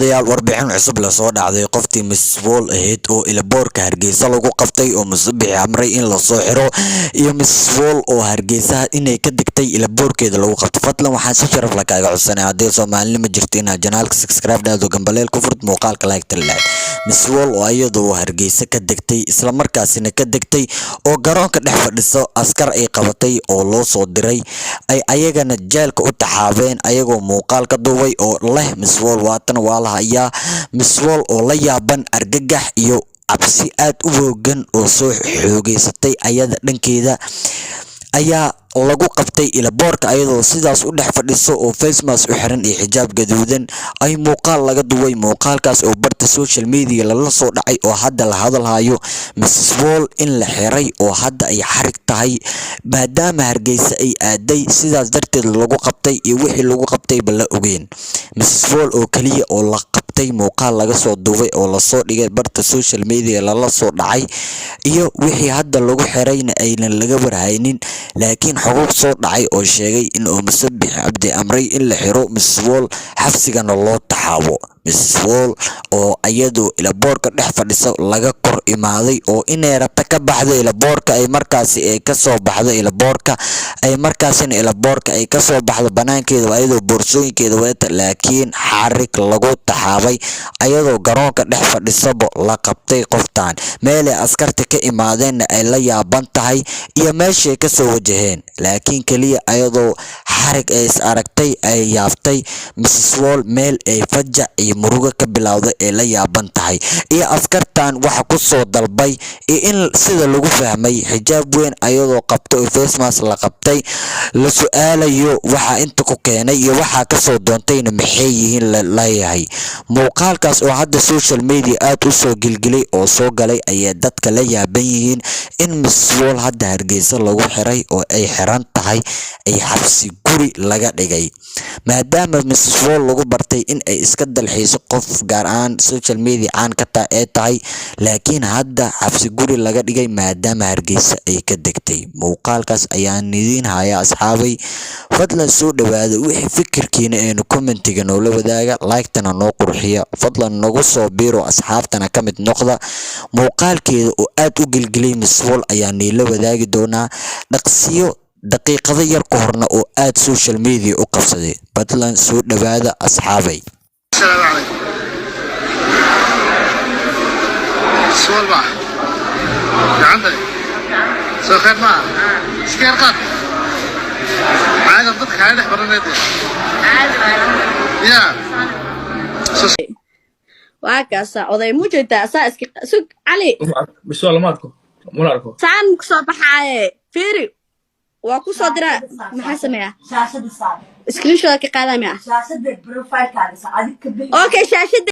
daawadayaal warbixin cusub la soo dhacday qoftii Miss Wall ahayd oo Ilaboorka Hargeysa lagu qaftay oo Musabix amray in la soo xiro iyo Miss Wall oo Hargeysa inay ka digtay Ilaboorkeeda lagu qabto fadlan waxaan si sharaf la kaaga codsanay haddii Soomaaliland ma jirto inaad janaalka subscribe dhaado gambaleel ku furto muuqaalka like talaad Miss Wall oo iyadoo Hargeysa ka digtay isla markaasina ka digtay oo garoonka dhex fadhiso askar ay qabatay oo loo soo diray ay ayagana jeelka u taxaabeen ayagoo muuqaal ka duubay oo leh Miss Wall waatan waa la hayaa Miss Wall oo la yaaban argagax iyo cabsi aad u hoogan oo soo xoogeysatay ayada dhankeeda ayaa lagu qabtay Ilaboorka ayadoo sidaas u dhex fadhiso oo face mask u xiran iyo xijaab gaduudan ay muuqaal laga duway muuqaalkaas oo barta social media lala soo dhacay oo hadda la hadalhayo Miss Wall in la xiray oo hadda ay xarig tahay maadaama Hargeysa ay aaday sidaas darteed lagu qabtay iyo wixii lagu qabtay bala ogeen Miss Wall oo kaliya oo la qabtay muuqaal laga soo duubay oo la soo dhigay barta social media lala soo dhacay iyo wixii hadda lagu xirayna aynan laga warhaynin laakiin xogog soo dhacay oo sheegay in uu Musabix Cabdi amray in la xiro Miss Wall xabsigana loo taxaabo Miss Wall oo ayadoo Ilaboorka dhex fadhiso laga kor imaaday oo inay rabta ka baxdo Ilaboorka ay markaasi ay ka soo baxdo Ilaboorka ay markaasina Ilaboorka ay ka soo baxdo banaankeeda ayadoo boorsooyinkeeda wadata laakiin xarig lagu taxaabay ayadoo garoonka dhex fadhisaba la qabtay qoftaan meel ay askarta ka imaadeen ay la yaaban tahay iyo meeshay ka soo wajaheen laakiin kaliya ayadoo xarig ay is aragtay ay yaaftay Miss Wall meel ay fajac iyo murugo ka bilowday ee la yaaban tahay iyo askartan waxa ku soo dalbay in sida lagu fahmay xijaab weyn ayadoo qabto oo face mask la qabtay la su'aalayo waxa inta ku keenay iyo waxa ka soo doontayna maxay yihiin la yahay muuqaalkaas oo hadda social media aad u soo gilgilay oo soo galay ayaa dadka la yaaban yihiin in Miss Wall hadda Hargeysa lagu xiray oo ay xiran tahay ay xabsi guri laga dhigay maadaama Miss Wall lagu bartay in ay iska dalxiiso qof gaar ahaan social media aan ka tahay laakiin hadda xabsi guri laga dhigay maadaama Hargeysa ay ka degtay muuqaalkaas ayaan idin hayaa asxaabay fadlan soo dhawaada wixii fikirkiina ee commentiga noo la wadaaga like-tana noo qurxiya fadlan nagu soo biiro asxaabtana ka mid noqda muuqaalkeeda oo aad u gilgilay Miss Wall ayaan la wadaagi doonaa dhaqsiyo daqiiqado yar ka horna oo aad social media u qabsaday fadlan soo dhawaada asxaabay السلام عليكم سؤال بقى عندك سؤال خير معه سكير قط عادي ضدك عادي حبرنا نادي عادي يا وهكذا oday mujita asaa iska sug cali bisoo lamaadku mularko saan ku soo baxay fiiri waa ku soo dira maxaa sameeyaa shaashada saar screenshot ka qaadaa miya shaashada profile ka adiga okay shaashada